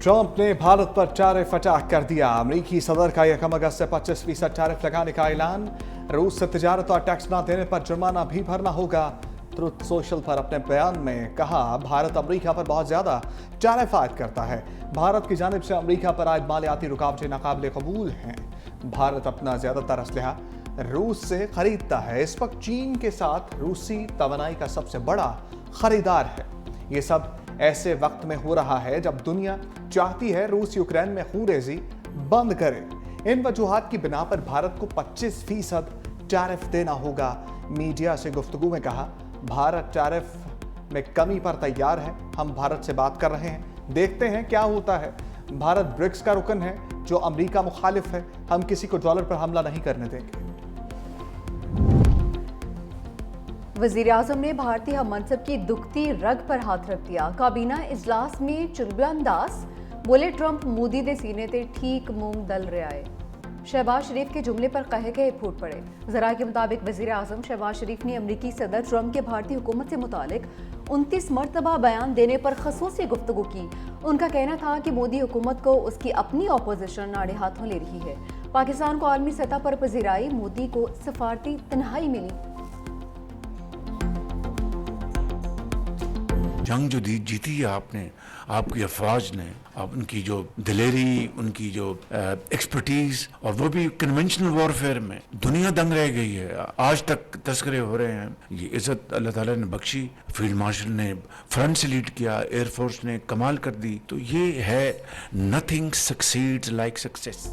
Trump ने भारत पर tariff attack कर दिया। अमेरिकी सदर का 1 अगस्त से 25% टैरिफ लगाने का ऐलान। रूस से तिजारत और टैक्स न देने पर जुर्माना भी भरना होगा। ट्रुथ सोशल पर अपने बयान में कहा, भारत अमेरिका पर बहुत ज्यादा टैरिफ आयद करता है। भारत की जानिब से अमेरिका पर आयद मालियाती रुकावटें नाकाबिले कबूल हैं। भारत अपना ज्यादातर असलहा रूस से खरीदता है। इस वक्त चीन के साथ रूसी तवानाई का सबसे बड़ा खरीदार है। ये सब ऐसे वक्त में हो रहा है जब दुनिया चाहती है रूस यूक्रेन में खूनरेजी बंद करे। इन वजूहात की बिना पर भारत को 25% टैरिफ देना होगा। मीडिया से गुफ्तगू में कहा, भारत टैरिफ में कमी पर तैयार है। हम भारत से बात कर रहे हैं, देखते हैं क्या होता है। भारत ब्रिक्स का रुकन है जो अमेरिका मुखालिफ है। हम किसी को डॉलर पर हमला नहीं करने देंगे। वज़ीर आज़म ने भारतीय हम मनसब की दुखती रग पर हाथ रख दिया। काबीना इजलास में चुलबुलंदास बोले, ट्रंप मोदी दे सीने ते ठीक मूंग दल रहा है। शहबाज शरीफ के जुमले पर कहे कहे फूट पड़े। ज़रा के मुताबिक वज़ीर आज़म शहबाज शरीफ ने अमरीकी सदर ट्रंप के भारतीय हुकूमत से मुतालिक 29 मरतबा बयान देने पर खसूसी गुफ्तगू की। उनका कहना था कि मोदी हुकूमत को उसकी अपनी अपोजिशन आड़े हाथों ले रही है। पाकिस्तान को आलमी सतह पर पजीराई, मोदी को सफारती तन्हाई मिली। जंग जो जीती है आपने, आपकी अफवाज ने, आप उनकी जो दिलेरी, उनकी जो एक्सपर्टीज, और वो भी कन्वेंशनल वॉरफेयर में, दुनिया दंग रह गई है। आज तक तस्करे हो रहे हैं। ये इज्जत अल्लाह ताला ने बख्शी। फील्ड मार्शल ने फ्रंट से लीड किया, एयरफोर्स ने कमाल कर दी। तो ये है, नथिंग सक्सीड्स लाइक सक्सेस।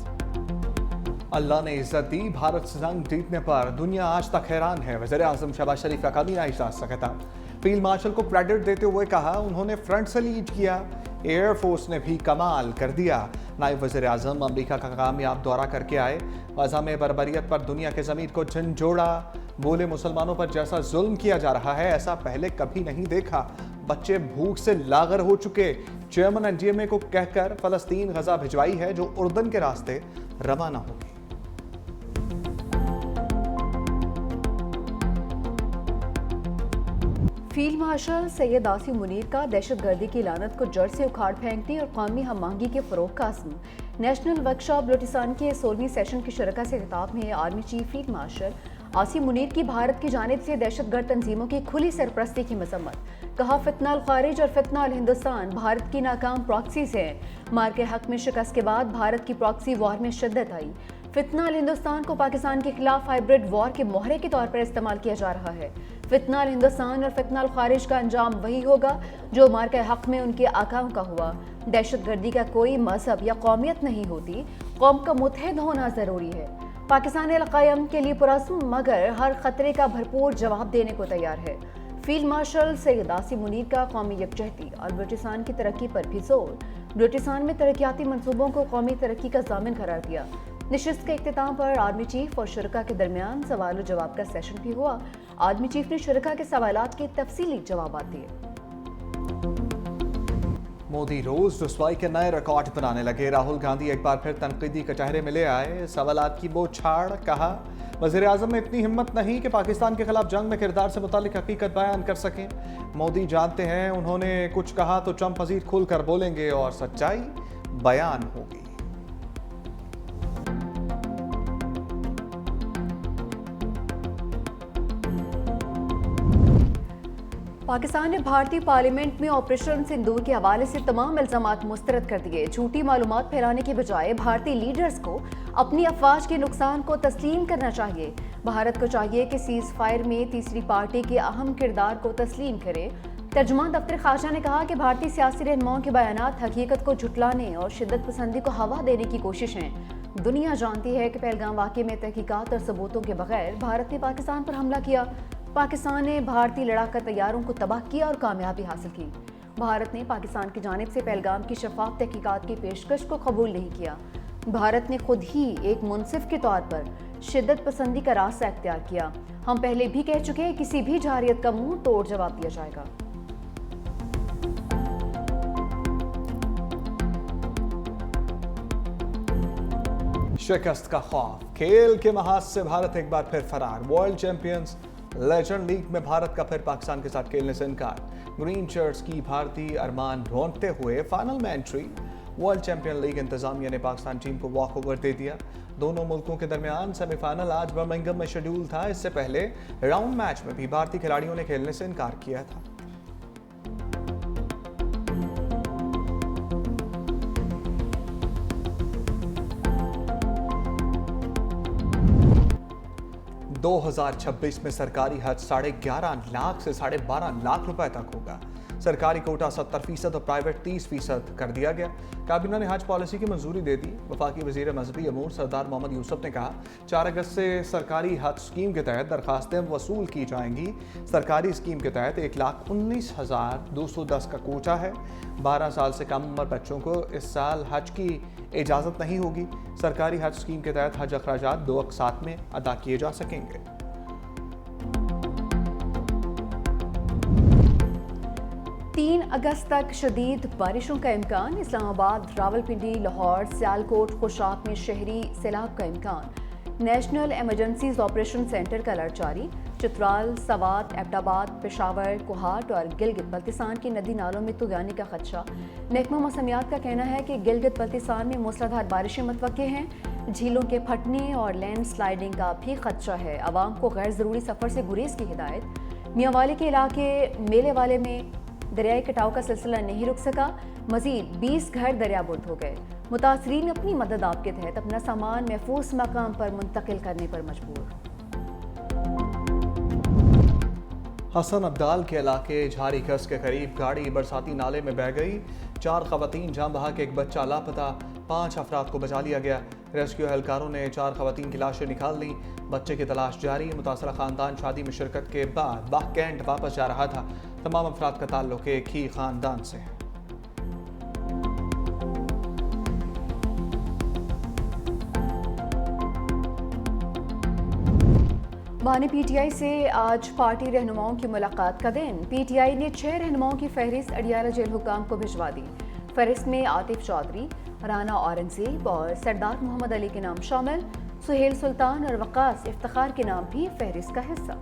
अल्लाह ने इज्जत दी। भारत से जंग जीतने पर दुनिया आज तक हैरान है। वज़ीर आज़म शहबाज शरीफ का काबीना इजलास का खिताब। फील्ड मार्शल को क्रेडिट देते हुए कहा, उन्होंने फ्रंट से लीड किया, एयरफोर्स ने भी कमाल कर दिया। नायब वज़ीर आज़म अमरीका का कामयाब दौरा करके आए। गज़ा में बर्बरियत पर दुनिया के ज़मीर को झंझोड़ा। बोले, मुसलमानों पर जैसा जुल्म किया जा रहा है ऐसा पहले कभी नहीं देखा। बच्चे भूख से लागर हो चुके। चेयरमैन एनडीएमए को कहकर फ़लस्तीन गज़ा भिजवाई है जो उर्दन के रास्ते रवाना होगी। फील्ड मार्शल सैयद आसिम मुनीर का दहशतगर्दी की लानत को जड़ से उखाड़ फेंकने और कौमी हम आहंगी के फ़रोग़ का अज़्म। नेशनल वर्कशॉप बलूचिस्तान के 16वीं सेशन की शरका से खिताब में army chief field marshal Asim Munir की भारत की जानिब से दहशतगर्द तंजीमों की खुली सरपरस्ती की मजम्मत। कहा, फितना अल खारिज और फितना अल हिंदुस्तान भारत की नाकाम प्रॉक्सीज़ हैं। मार के हक में शिकस्त के बाद भारत की प्रॉक्सी वॉर में शिद्दत आई। फितना अल हिंदुस्तान को पाकिस्तान के खिलाफ हाइब्रिड वॉर के मोहरे के तौर पर इस्तेमाल किया जा रहा है। फितना अल हिंदुस्तान और फितना अल खारिज का अंजाम वही होगा जो मार के हक में उनके आकाओं का हुआ। दहशतगर्दी का कोई मजहब या कौमियत नहीं होती, कौम का मुत्तहिद होना ज़रूरी है। पाकिस्तान अल-क़याम के लिए पुरअज़्म मगर हर खतरे का भरपूर जवाब देने को तैयार है। फील्ड मार्शल सैयद आसिम मुनीर का कौमी यकजहती और बलूचिस्तान की तरक्की पर भी जोर। बलूचिस्तान में तरक्याती मनसूबों को कौमी तरक्की का ज़ामिन करार दिया। नशिस्त के इख्तिताम पर आर्मी चीफ और शुरका के दरमियान सवाल और जवाब का सेशन भी हुआ। आर्मी चीफ ने शुरका के सवालात के तफसीली जवाब दिए। मोदी रोज रुसवाई के नए रिकॉर्ड बनाने लगे। राहुल गांधी एक बार फिर तनकीदी कचहरे में ले आए। सवालात की बौछार। कहा, वज़ीर आज़म में इतनी हिम्मत नहीं कि पाकिस्तान के खिलाफ जंग में किरदार से मुतालिक हकीकत बयान कर सकें। मोदी जानते हैं उन्होंने कुछ कहा तो ट्रंप मज़ीद खुलकर बोलेंगे और सच्चाई बयान होगी। पाकिस्तान ने भारतीय पार्लियामेंट में ऑपरेशन सिंदूर के हवाले से तमाम इल्जामात मुस्तरद कर दिए। झूठी मालूमात फैलाने के बजाय भारतीय लीडर्स को अपनी अफवाज के नुकसान को तस्लीम करना चाहिए। भारत को चाहिए कि सीज फायर में तीसरी पार्टी के अहम किरदार को तस्लीम करे। तर्जुमान दफ्तर खाजा ने कहा कि भारतीय सियासी रहनुमाओं के बयानात हकीकत को झुटलाने और शिद्दत पसंदी को हवा देने की कोशिश है। दुनिया जानती है कि पहलगाम वाक़े में तहकीकात और सबूतों के बगैर भारत ने पाकिस्तान पर हमला किया। पाकिस्तान ने भारतीय लड़ाका तैयारों को तबाह किया और कामयाबी हासिल की। भारत ने पाकिस्तान की जानिब से पहलगाम की शफाफ तहकीकात की पेशकश को कबूल नहीं किया। भारत ने खुद ही एक मुनसिफ के तौर पर शिद्दत पसंदी का रास्ता अख्तियार किया। हम पहले भी कह चुके हैं, किसी भी जारियत का मुंह तोड़ जवाब दिया जाएगा। शिकस्त का खौफ। खेल के महाज से भारत एक बार फिर फरार। वर्ल्ड चैंपियंस लेजेंड लीग में भारत का फिर पाकिस्तान के साथ खेलने से इनकार। ग्रीन शर्ट्स की भारतीय अरमान रोंदते हुए फाइनल में एंट्री। वर्ल्ड चैंपियन लीग इंतजामिया ने पाकिस्तान टीम को वॉक ओवर दे दिया। दोनों मुल्कों के दरमियान सेमीफाइनल आज बर्मिंघम में शेड्यूल था। इससे पहले राउंड मैच में भी भारतीय खिलाड़ियों ने खेलने से इनकार किया था। दो 2026 में सरकारी हज 11.5 लाख से 12.5 लाख रुपए तक होगा। सरकारी कोटा 70% और प्राइवेट 30% कर दिया गया। काबीना ने हज पॉलिसी की मंजूरी दे दी। वफाकी वजीर मजहबी अमूर सरदार मोहम्मद यूसुफ ने कहा 4 अगस्त से सरकारी हज स्कीम के तहत दरखास्तें वसूल की जाएंगी। सरकारी स्कीम के तहत 1,19,210 का कोटा है। 12 साल से कम उम्र बच्चों को इस साल हज की इजाज़त नहीं होगी। सरकारी हज स्कीम के तहत हज अखराजात 2 अक़सात में अदा किए जा सकेंगे। 3 अगस्त तक शदीद बारिशों का इम्कान। इस्लामाबाद, रावलपिंडी, लाहौर, सियालकोट, खुशाब में शहरी सैलाब का इम्कान। नेशनल एमरजेंसीज ऑपरेशन सेंटर का अलर्ट जारी। चित्राल, सवात, एबटाबाद, पेशावर, कोहाट और गिलगित बल्तिस्तान की नदी नालों में तुगानी का खदशा। महकमा मौसमियात का कहना है कि गिलगित बल्तिस्तान में मूसलाधार बारिशें मुतवक्के हैं। झीलों के फटने और लैंड स्लाइडिंग का भी खदशा है। आवाम को गैर ज़रूरी सफ़र से गुरेज की हिदायत। मियांवाली के इलाके मेले वाले में दरियाई कटाव का सिलसिला नहीं रुक सका। मजीद 20 घर दरियाबुर्द हो गए। मुतासरीन अपनी मदद आप के तहत अपना सामान महफूज मकाम पर मुंतकिल करने पर मजबूर। हसन अब्दाल के इलाके झारी कस के करीब गाड़ी बरसाती नाले में बह गई। 4 खवातीन जान बहा के एक बच्चा लापता। 5 अफराद को बचा लिया गया। रेस्क्यू एहलकारों ने 4 खवातीन की लाशें निकाल ली। बच्चे की तलाश जारी। मुतासरा खानदान शादी में शिरकत के बाद बाह कैंट वापस जा रहा था। तमाम अफराद का ताल्लुक एक ही खानदान से है। बानी पीटीआई से आज पार्टी रहनुमाओं की मुलाकात का दिन। पीटीआई ने 6 रहनुमाओं की फहरिस्त अडियाला जेल हुकाम को भिजवा दी। फहरिस्त में आतिफ चौधरी, राना औरंगजेब और सरदार मोहम्मद अली के नाम शामिल। सुहेल सुल्तान और वकास इफ्तिखार के नाम भी फहरिस्त का हिस्सा।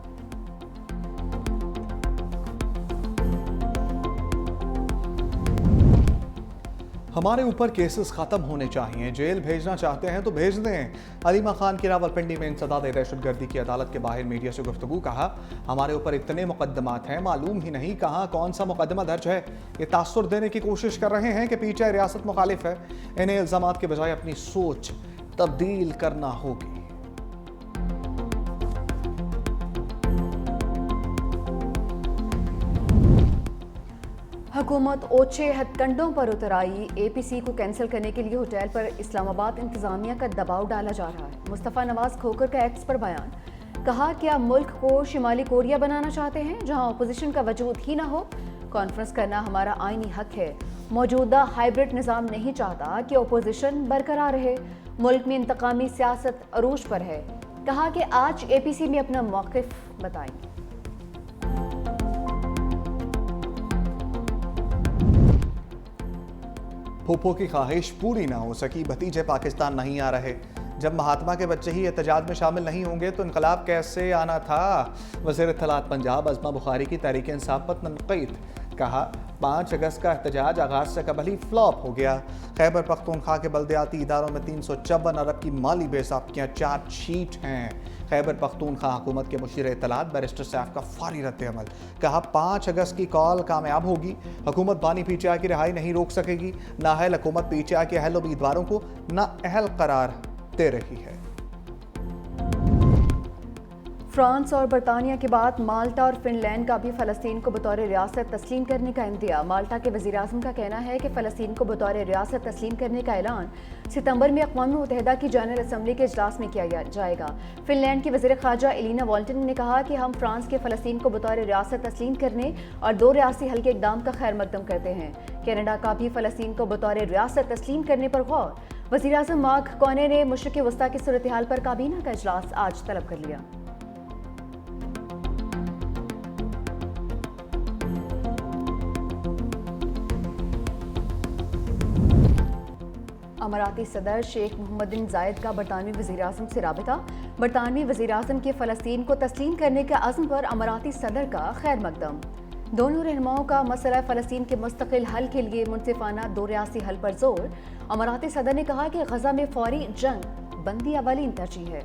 हमारे ऊपर केसेस खत्म होने चाहिए। जेल भेजना चाहते हैं तो भेज दें। अलीमा खान की रावलपिंडी में इंसदाद दहशतगर्दी की अदालत के बाहर मीडिया से गुफ्तगू। कहा हमारे ऊपर इतने मुकदमात हैं, मालूम ही नहीं कहाँ कौन सा मुकदमा दर्ज है। ये तासुर देने की कोशिश कर रहे हैं कि पीटीआई रियासत मुखालिफ है। इन्हें इल्जामात के बजाय अपनी सोच तब्दील करना होगी। हुकूमत ओछे हथकंडों पर उतर आई। एपीसी को कैंसिल करने के लिए होटल पर इस्लामाबाद इंतजामिया का दबाव डाला जा रहा है। मुस्तफ़ा नवाज खोकर का एक्स पर बयान। कहा क्या मुल्क को शिमाली कोरिया बनाना चाहते हैं जहां अपोजिशन का वजूद ही ना हो। कॉन्फ्रेंस करना हमारा आईनी हक है। मौजूदा हाइब्रिड निज़ाम नहीं चाहता कि अपोजिशन बरकरार रहे। मुल्क में इंतकामी सियासत अरूज पर है। कहा कि आज एपीसी में अपना मौक़िफ़ बताएंगे। फूफो की ख्वाहिश पूरी ना हो सकी, भतीजे पाकिस्तान नहीं आ रहे। जब महात्मा के बच्चे ही एहतजाज में शामिल नहीं होंगे तो इनकलाब कैसे आना था। वज़ीर इत्तलात पंजाब अज़मा बुखारी की तहरीक इंसाफ पर तनक़ीद। कहा 5 अगस्त का एहतजाज आगाज से कबल ही फ्लॉप हो गया। खैबर पख्तूनख्वा के बल्दियाती इदारों में 354 अरब की माली बेसाब्तियाँ चार्ज शीट हैं। खैबर पख्तूनख्वा हुकूमत के मुशीर इत्तलात बैरिस्टर सैफ का फौरी रद्द-ए-अमल। कहा 5 अगस्त की कॉल कामयाब होगी। हुकूमत बानी पीटीआई की रिहाई नहीं रोक सकेगी। नाअहल हुकूमत पीटीआई के अहल उम्मीदवारों को नाअहल करार दे रही है। फ्रांस और बरतानिया के बाद माल्टा और फिनलैंड का भी फ़लस्तीन को बतौर रियासत तस्लीम करने का इंदिया। माल्टा के वज़ीर आज़म का कहना है कि फ़लस्तीन को बतौर रियासत तस्लीम करने का ऐलान सितंबर में अक़वाम मुत्तहिदा की जनरल असम्बली के इजलास में किया जाएगा। फिनलैंड की वज़ीर ख़ारजा एलिना वॉल्टन ने कहा कि हम फ्रांस के फ़लस्तीन को बतौर रियासत तस्लीम करने और 2 रियासी हल के इक़दाम का खैर मकदम करते हैं। कनाडा का भी फ़लस्तीन को बतौर रियासत तस्लीम करने पर गौर। वज़ीर आज़म मार्क कॉने ने मशरिक़ वस्ता की सूरत हाल पर काबीना का इजलास आज तलब कर लिया। अमाराती सदर शेख मोहम्मद बिन जायद का बरतानवी वज़ीर-ए-आज़म से राबिता। बरतानवी वज़ीर-ए-आज़म के फ़लस्तीन को तस्लीम करने के अज़्म पर अमाराती सदर का खैर मकदम। दोनों रहनुमाओं का मसला फ़लस्तीन के मुस्तकिल हल के लिए मुनसिफाना दो रियासी हल पर जोर। अमाराती सदर ने कहा कि गजा में फौरी जंग बंदी अवलीन तरजीह है।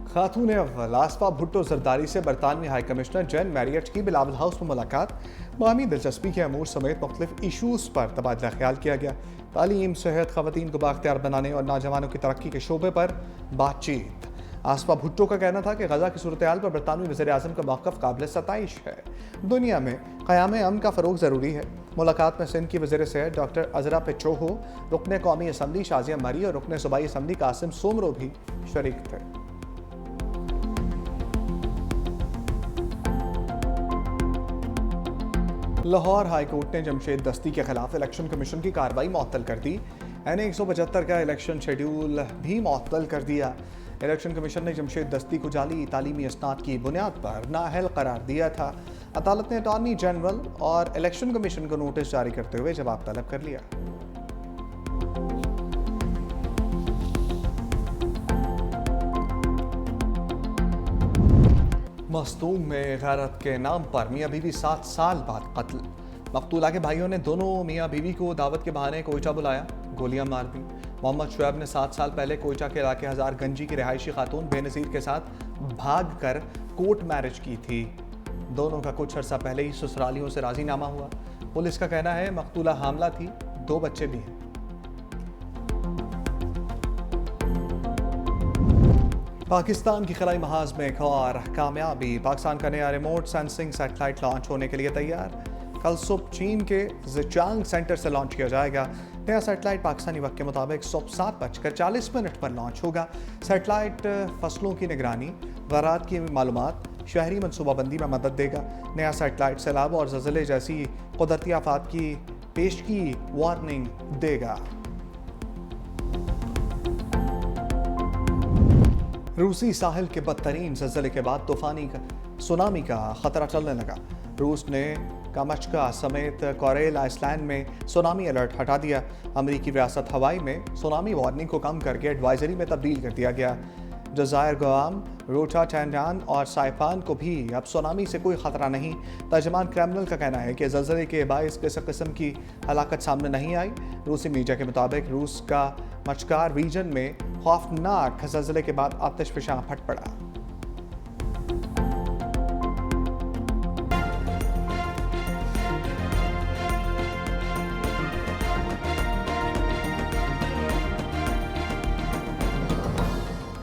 खातून अव्वल आसफा भुट्टो जरदारी से बरतानवी हाई कमिश्नर जैन मैरियट की बिलावल हाउस में मुलाकात। बाहमी दिलचस्पी के अमूर समेत मुख्तलिफ इशूज़ पर तबादला ख्याल किया गया। तालीम, सेहत, ख़वातीन को बाख्तियार बनाने और नौजवानों की तरक्की के शोबे पर बातचीत। आसफा भुट्टो का कहना था कि गजा की सूरत हाल पर बरतानवी वज़ीर आज़म का मौक़िफ़ काबिल सताइश है। दुनिया में क़याम अमन का फ़रोग़ ज़रूरी है। मुलाकात में सिंध की वज़ीर सेहत डॉक्टर अज़रा पेट्रोहो, रुकन कौमी असम्बली शाज़िया मरी और रुकन सूबाई असम्बली कासिम सोमरो भी शरीक थे। लाहौर हाई कोर्ट ने जमशेद दस्ती के खिलाफ इलेक्शन कमीशन की कार्रवाई मुअत्तल कर दी। NA 175 का इलेक्शन शेड्यूल भी मुअत्तल कर दिया। इलेक्शन कमीशन ने जमशेद दस्ती को जाली तालीमी इसनाद की बुनियाद पर नाअहल करार दिया था। अदालत ने अटॉर्नी जनरल और इलेक्शन कमीशन को नोटिस जारी करते हुए जवाब तलब कर लिया। मस्तूम में गैरत के नाम पर मियाँ बीवी 7 साल बाद कत्ल। मकतूला के भाइयों ने दोनों मियाँ बीवी को दावत के बहाने कोयटा बुलाया, गोलियां मार दी। मोहम्मद शुएब ने 7 साल पहले कोयटा के इलाके हजार गंजी की रिहायशी खातून बेनज़ीर के साथ भाग कर कोर्ट मैरिज की थी। दोनों का कुछ अर्सा पहले ही ससुरालियों से राजीनामा हुआ। पुलिस का कहना है मकतूला हामला थी, 2 बच्चे भी हैं। पाकिस्तान की खलाई महाज में एक और कामयाबी। पाकिस्तान का नया रिमोट सेंसिंग सैटेलाइट लॉन्च होने के लिए तैयार। कल सुबह चीन के ज़िचांग सेंटर से लॉन्च किया जाएगा। नया सैटेलाइट पाकिस्तानी वक्त के मुताबिक सुबह 7:40 पर लॉन्च होगा। सैटेलाइट फसलों की निगरानी, ज़राअत की मालूमात, शहरी मनसूबाबंदी में मदद देगा। नया सैटेलाइट सैलाब और ज़लज़ले जैसी कुदरती आफात की पेशगी वार्निंग देगा। रूसी साहिल के बदतरीन ज़लज़ले के बाद सुनामी का खतरा चलने लगा। रूस ने कामचका समेत कोरेल आइसलैंड में सुनामी अलर्ट हटा दिया। अमरीकी रियासत हवाई में सुनामी वार्निंग को कम करके एडवाइजरी में तब्दील कर दिया गया। जज़ायर गुआम, रोटा टैंडान और साइपान को भी अब सुनामी से कोई ख़तरा नहीं। तर्जमान क्रेमलिन का कहना है कि ज़लज़ले के बाइस किसी किस्म की हलाकत सामने नहीं आई। रूसी मीडिया के मुताबिक रूस का मचकार रीजन में खौफनाक ज़लज़ले के बाद आतिशफ़शां फट पड़ा।